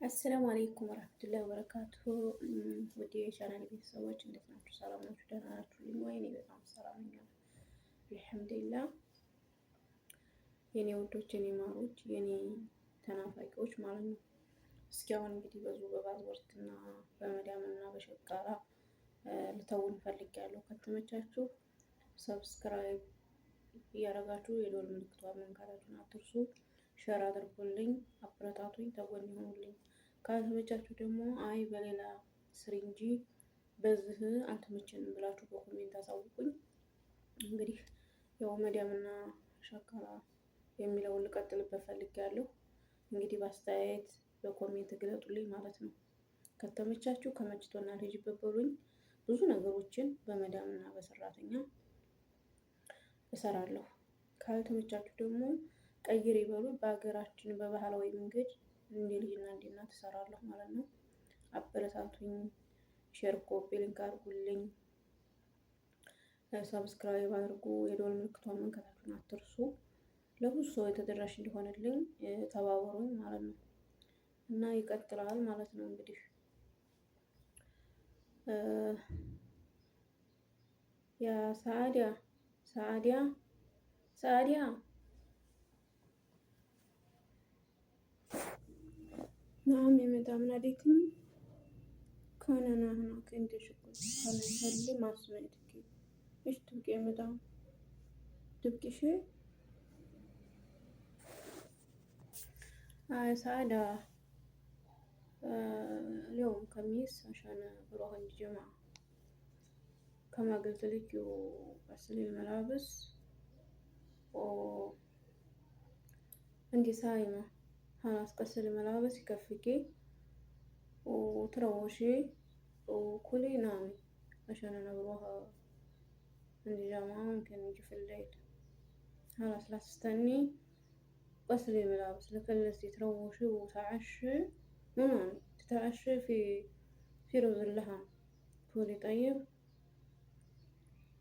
አሰላሙ አለይኩም ወራህመቱላሂ ወበረካቱሁ። ውድ የቻናል ቤተሰቦች እንዴት ናችሁ? ሰላም ናችሁ? ደህና ናችሁልኝ ወይ? እኔ በጣም ሰላም ነኝ አልሐምዱሊላህ። የኔ ውዶች፣ የኔ ማሮች፣ የኔ ተናፋቂዎች ማለት ነው። እስኪ አሁን እንግዲህ በፓስፖርትና በመዳምና በሸቃራ ልተውን ፈልጌያለሁ። ከተመቻችሁ ሰብስክራይብ እያደረጋችሁ የደወል ምልክቷን መንካታችሁን አትርሱ። ሸር አድርጉልኝ፣ አበረታቱኝ፣ ተጎን ይሆኑልኝ። ካልተመቻችሁ ደግሞ አይ በሌላ ስሪ እንጂ በዚህ አልተመቸንም ብላችሁ በኮሜንት አሳውቁኝ። እንግዲህ ያው መዳምና ሸቃራ የሚለውን ልቀጥልበት ፈልጌያለሁ። እንግዲህ በአስተያየት በኮሜንት ግለጡልኝ ማለት ነው። ከተመቻችሁ ከመችቶና ልጅበት በሉኝ። ብዙ ነገሮችን በመዳምና በሰራተኛ እሰራለሁ። ካልተመቻችሁ ደግሞ ቀይር ይበሉ። በሀገራችን በባህላዊ መንገድ እንደ ልጅና እንደ እናት እሰራለሁ ማለት ነው። አበረታቱኝ፣ ሼር ኮፒ ሊንክ አድርጉልኝ፣ ሰብስክራይብ አድርጉ፣ የደወል ምልክቷን መንካታችሁን አትርሱ። ለብዙ ሰው ተደራሽ እንዲሆንልኝ ተባበሩኝ ማለት ነው። እና ይቀጥላል ማለት ነው። እንግዲህ ያ ሰዓዲያ نعم يا مدام ناديتني. كان أنا هناك عندي شغل، كان يسلي ما سمعتك. إيش تبكي يا مدام؟ تبكي شيء؟ سعادة، اليوم خميس عشان بروح عند جماعة كما قلت لك، وغسل الملابس، وعندي صايمة. خلاص غسلي الملابس يكفيكي وتروشي وكلي نامي، عشان أنا بروح عندي جامعة ممكن نجي في الليل. خلاص لا تستني، غسلي الملابس لكلستي تروشي وتعشي ونامي. تتعشي في رز اللحم. كلي طيب.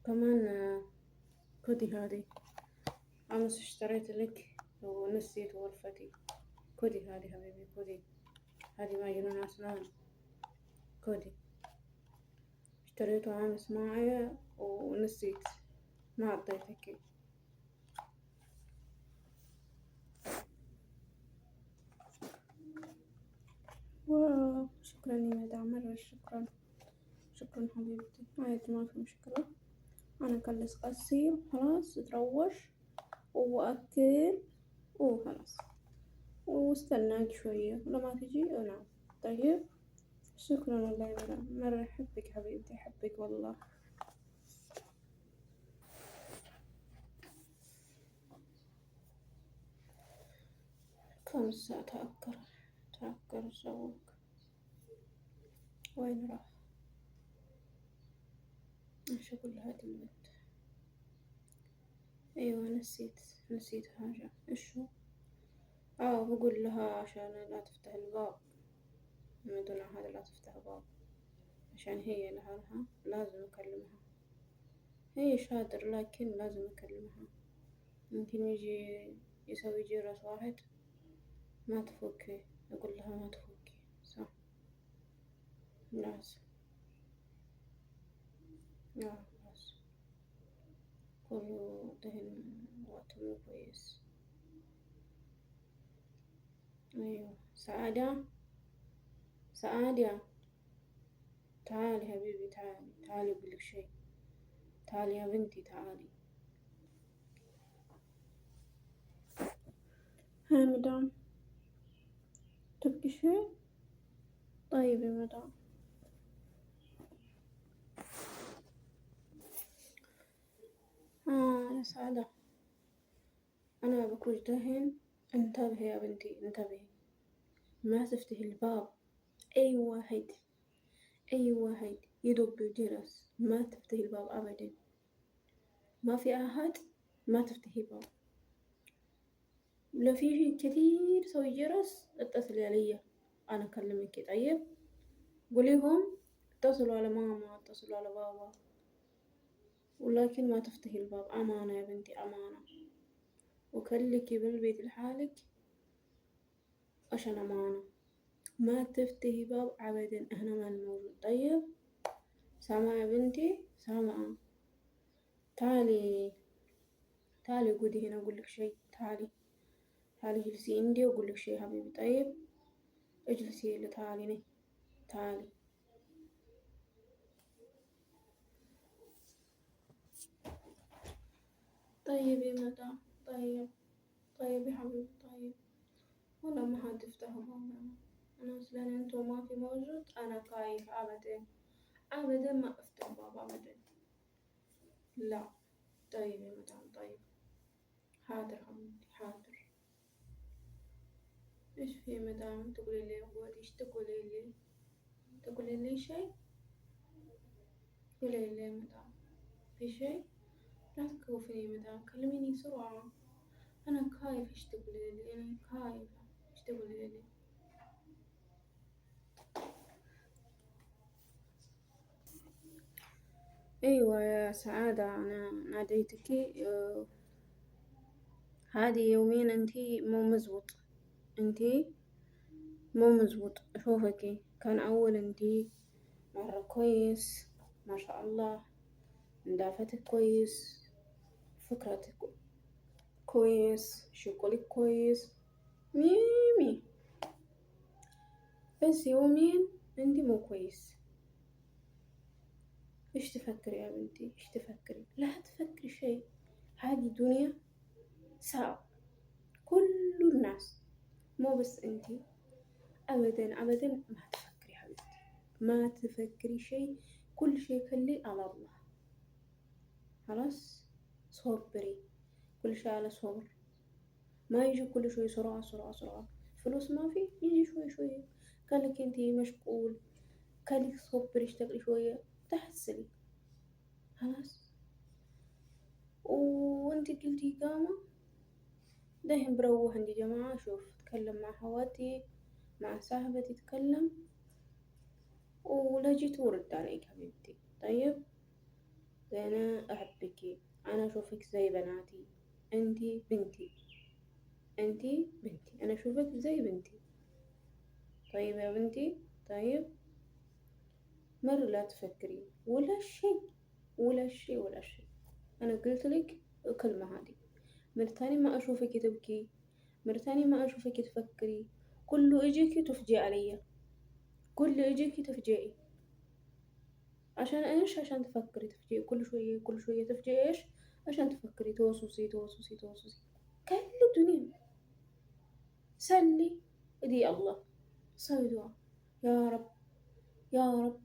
كمان خدي هذه، أمس اشتريت لك ونسيت غرفتي. خدي هذه حبيبي، خدي هذه معجون أسنان، خدي. اشتريته أمس معايا ونسيت، ما أعطيتك. واو، شكرا يا مدام، مرة شكرا حبيبتي. عادي ما في مشكلة. أنا أكلس غسيل خلاص، تروش وأكل وخلاص، واستناك شوية لما تجي أنام. طيب، شكرا والله يا مدام، مرة أحبك حبيبتي، أحبك والله. كم ساعة تأكر الزوج، وين راح؟ إيش أقول لهذه البنت؟ أيوة نسيت حاجة. إيش هو؟ بقول لها عشان لا تفتح الباب، من دون هذا لا تفتح الباب، عشان هي لها لازم أكلمها. هي شاطر لكن لازم أكلمها. ممكن يجي يسوي جرس واحد ما تفكي. أقول لها ما تفكي، صح؟ لازم. بس كله دهن وقته مو كويس. أيوة سعادة، تعالي حبيبي، تعالي أقولك شيء. تعالي يا بنتي، تعالي. هاي مدام، تبكي شيء؟ طيب يا مدام. يا سعادة، أنا بكوش دهن. انتبهي يا بنتي، انتبهي، ما تفتحي الباب. أي واحد يدق الجرس ما تفتحي الباب أبدا. ما في أحد، ما تفتحي الباب. لو في كثير سوي جرس اتصلي علي، أنا أكلمك. طيب، قوليهم اتصلوا على ماما، اتصلوا على بابا، ولكن ما تفتحي الباب. أمانة يا بنتي، أمانة. وخليكي بالبيت لحالك عشان أمانة. ما تفتحي باب أبدا، احنا ما الموجود. طيب سامعة يا بنتي؟ سامعة؟ تعالي تعالي قولي هنا أقولك شي. تعالي تعالي اجلسي عندي وأقولك شي حبيبي. طيب اجلسي اللي تعالي ني. تعالي. طيب يا مدام. طيب طيب يا حبيبي. طيب والله ما حتفتحوا باب. أنا أصلا انتو ما في موجود، أنا خايف أبدا أبدا ما أفتح باب أبدا. لا. طيب يا مدام. طيب حاضر حبيبتي حاضر. ايش في يا مدام؟ تقولي لي قولي ايش تقولي لي؟ تقولي لي شيء؟ قولي لي يا مدام. في شيء؟ لا تخوفيني يا مدام، كلميني بسرعة. أنا خايف. ايش تقولي لي؟ أنا خايفة. ايش تقولي لي؟ أيوة يا سعادة، أنا ناديتكي. هذه يومين انتي مو مزبوط. انتي مو مزبوط. أشوفكي كان أول انتي مرة كويس ما شاء الله، نظافتك كويس، فكرتك كويس، شغلك كويس، ميمي. بس يومين انتي مو كويس. ايش تفكري يا بنتي؟ ايش تفكري؟ لا تفكري شيء. هذه دنيا صعب. كل الناس مو بس انتي. ابدا ابدا ما تفكري حبيبتي، ما تفكري شيء. كل شيء خليه على الله. خلاص صبري. كل شيء على صبر. ما يجي كل شوي سرعة سرعة سرعة. فلوس ما في، يجي شوي شوي. قالك انتي مشغول، قالك صبري اشتغلي شوية تحسني. خلاص. وانتي قلتي قامة. دحين بروح عندي جماعة شوف اتكلم مع خواتي مع صاحبتي اتكلم، ولا جيت ورد عليك حبيبتي. طيب انا احبك، انا اشوفك زي بناتي. انتي بنتي، انتي بنتي، انا اشوفك زي بنتي. طيب يا بنتي. طيب مرة لا تفكري ولا شيء ولا شيء ولا شيء. أنا قلت لك الكلمة هذه. مرة تاني ما أشوفك تبكي، مرة تاني ما أشوفك تفكري. كله إجيكي تفجي علي، كله إجيكي تفجئي. عشان إيش؟ عشان تفكري تفجئي كل شوية كل شوية تفجئي. إيش؟ عشان تفكري توسوسي توسوسي توسوسي. كل الدنيا سلي إيدي الله. سوي دعاء. يا رب يا رب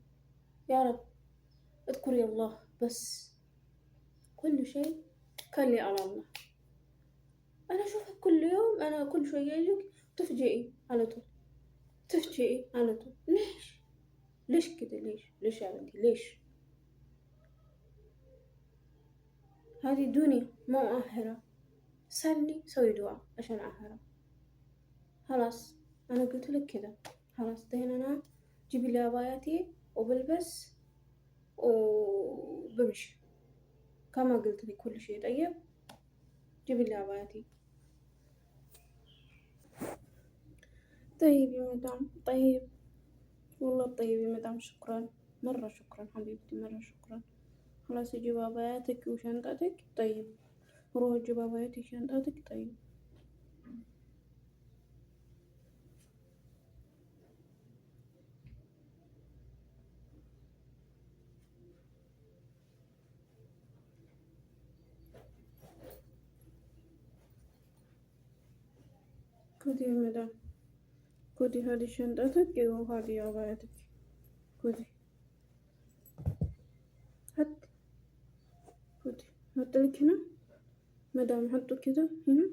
يا رب اذكري الله بس. كل شيء خلي على الله. أنا أشوفك كل يوم، أنا كل شوية يجيك تفجئي على طول، تفجئي على طول. ليش؟ ليش كده؟ ليش؟ ليش يا بنتي؟ ليش؟ هذه دنيا مو آخرة. سلي سوي دعاء عشان آخرة. خلاص أنا قلت لك كده. خلاص دهين أنا جيبي لي عباياتي وبلبس وبمشي كما قلت لك كل شيء. طيب جيبي لي عباياتي. طيب يا مدام. طيب والله طيب يا مدام. شكرا مرة شكرا حبيبتي مرة شكرا. خلاص جيب عباياتك وشنطتك. طيب روح جيب عباياتك وشنطتك. طيب خدي يا مدام، خدي هذه شنطتك وهذه عبايتك. خدي حط. خدي حطلك هنا مدام، حطه كده هنا.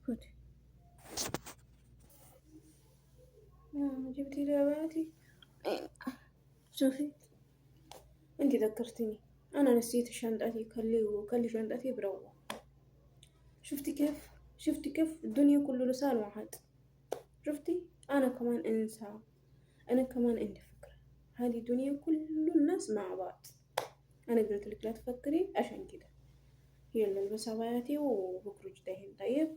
خدي. جبتي لي عبايتي. شوفي انتي ذكرتني، انا نسيت شنطتي. خلي شنطتي بروح. شفتي كيف؟ شفتي كيف الدنيا كله لسان واحد؟ شفتي انا كمان انسى، انا كمان عندي فكرة. هذه دنيا كل الناس مع بعض. انا قلت لك لا تفكري عشان كده. يلا البس عبايتي وبخرج دحين. طيب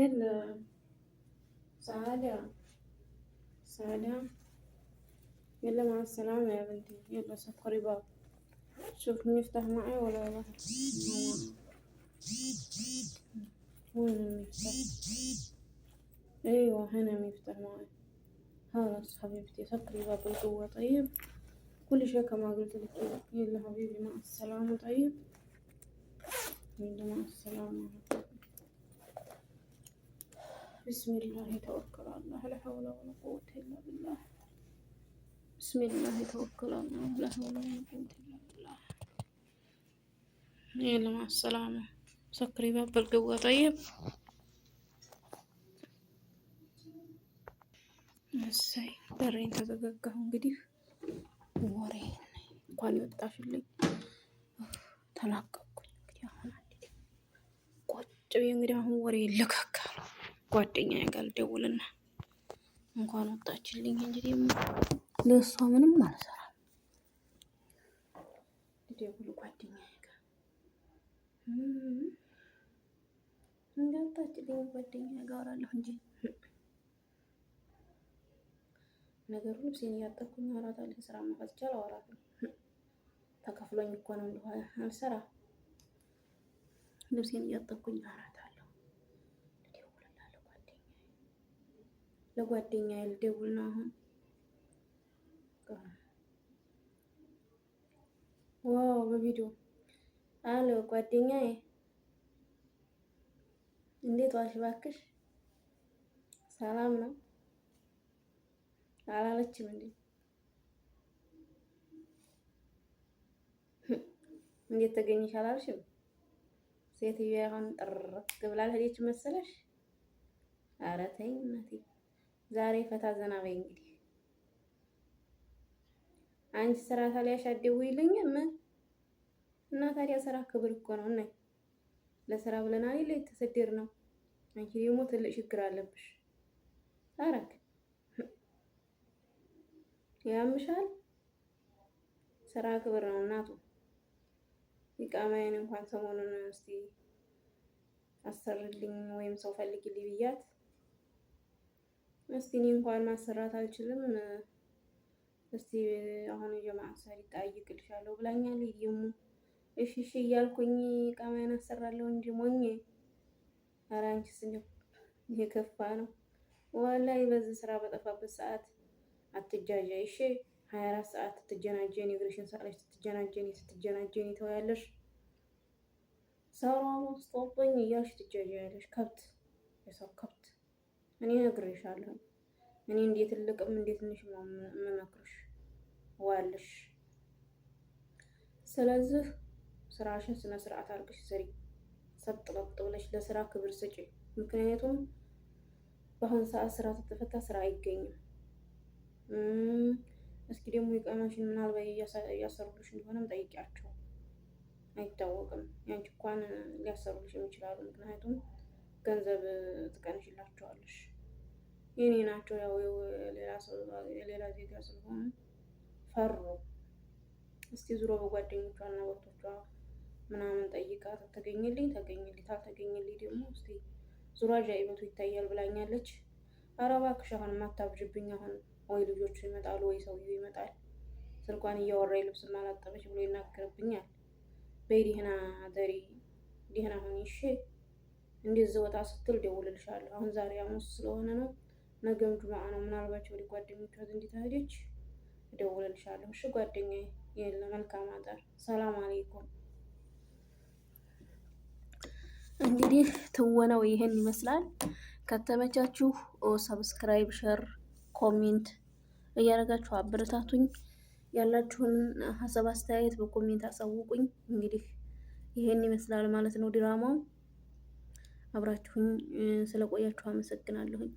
يلا سعادة يلا مع السلامة يا بنتي. يلا سكري باب. شوف المفتاح معي ولا لا؟ وين المفتاح؟ ايوه هنا المفتاح معي. خلاص حبيبتي سكري باب القوة. طيب كل شيء كما قلت لك. يلا حبيبي مع السلامة. طيب يلا مع السلامة. بسم الله توكل على الله لا حول ولا قوة إلا بالله. بسم الله توكل على الله لا حول ولا قوة إلا بالله. يلا مع السلامة. سكري باب القوة. طيب እሰይ በሬን ተዘጋጋሁ። እንግዲህ ወሬ እንኳን ይወጣሽልኝ ተላቀቅኩኝ። እንግዲህ አሁን ቁጭ ብዬ እንግዲህ አሁን ወሬ ይለካካል። ጓደኛዬ ጋር ልደውልና እንኳን ወጣችልኝ። እንግዲህ ለእሷ ምንም አልሰራም። ልደውል ጓደኛዬ ጋር እንዳወጣችልኝ ጓደኛዬ ጋር አወራለሁ እንጂ ነገሩ ልብሴን እያጠብኩኝ አወራታለሁ። ስራ መፈትቻ አላወራትም። ተከፍሎኝ እኮ ነው እንደሆነ አልሰራ። ልብሴን እያጠብኩኝ አወራታለሁ። ልደውልልሃለሁ ለጓደኛዬ ልደውል ነው አሁን። ዋው በቪዲዮ አሎ ጓደኛዬ እንዴት ዋልሽ? እባክሽ ሰላም ነው አላለችም እንዴ? እንዴት ተገኘሽ አላልሽም? ሴትዮ አሁን ጥርቅ ብላ ሄደች መሰለሽ? ኧረ ተይ እናቴ ዛሬ ፈታ ዘና በይ። እንግዲህ አንቺ ስራ ታዲያሽ አትደውይልኝም እና ታዲያ ስራ ክብር እኮ ነው። እና ለስራ ብለን አይደል የተሰደድነው? አንቺ ደግሞ ትልቅ ችግር አለብሽ። አረክ ያምሻል። ስራ ክብር ነው እናቱ። ኢቃማዬን እንኳን ሰሞኑን እስቲ አሰርልኝ ወይም ሰው ፈልግልኝ ብያት እስቲ እኔ እንኳን ማሰራት አልችልም፣ እስቲ አሁን የጀማዓ ሰሪ ጠይቅልሻለሁ ብላኛለች። ደግሞ እሺ እሺ እያልኩኝ ኢቃማዬን አሰራለሁ እንጂ ሞኝ። ኧረ አንቺስ እንደው የከፋ ነው ወላሂ። በዚህ ስራ በጠፋበት ሰዓት አትጃጃይ እሺ። 24 ሰዓት ትጀናጀኒ እግርሽን ሳለሽ ስትጀናጀኒ ተወያለሽ። ሰራው ስጦኝ እያልሽ ትጃጃያለሽ። ከብት የሰው ከብት። እኔ እነግርሻለሁ። እኔ እንዴት ትልቅም እንዴት ትንሽ ነው የምመክርሽ ዋልሽ። ስለዚህ ስራሽን ስነ ስርዓት አድርገሽ ስሪ። ሰጥ ለጥ ብለሽ ለስራ ክብር ስጪ። ምክንያቱም በአሁን ሰዓት ስራ ተተፈታ ስራ አይገኝም። እስኪ ደግሞ የቀማሽን ምናልባት እያሰሩልሽ እንደሆነም ጠይቂያቸው። አይታወቅም። ያንቺ እንኳን ሊያሰሩልሽ ይችላሉ። ምክንያቱም ገንዘብ ትቀንሽላቸዋለሽ። የኔ ናቸው ያው ሌላ ዜጋ ስለሆኑ ፈሩ። እስቲ ዙሮ በጓደኞቿ እና በቶቿ ምናምን ጠይቃ ተገኘልኝ ታልተገኘልኝ ደግሞ እስቲ ዙሮ አጃኢበቱ ይታያል ብላኛለች። ኧረ እባክሽ አሁን ማታብዥብኝ። አሁን ወይ ልጆቹ ይመጣሉ ወይ ሰውዬው ይመጣል። ስልኳን እያወራኝ ልብስ ማላጠበች ብሎ ይናገርብኛል። በይ ደህና ደሪ ደህና ሁኚ እሺ። እንደዚህ ወጣ ስትል ደውልልሻለሁ። አሁን ዛሬ ሐሙስ ስለሆነ ነው፣ ነገም ጁምዓ ነው። ምናልባት ወደ ጓደኞቿ ዘንድ ተሄደች እደውልልሻለሁ እሺ ጓደኛዬ። የለ መልካም አዳር። ሰላም አለይኩም። እንግዲህ ትወናው ይሄን ይመስላል። ከተመቻችሁ ሰብስክራይብ፣ ሸር፣ ኮሜንት እያደረጋችሁ አበረታቱኝ። ያላችሁን ሀሳብ አስተያየት በኮሜንት አሳውቁኝ። እንግዲህ ይሄን ይመስላል ማለት ነው ድራማው። አብራችሁኝ ስለቆያችሁ አመሰግናለሁኝ።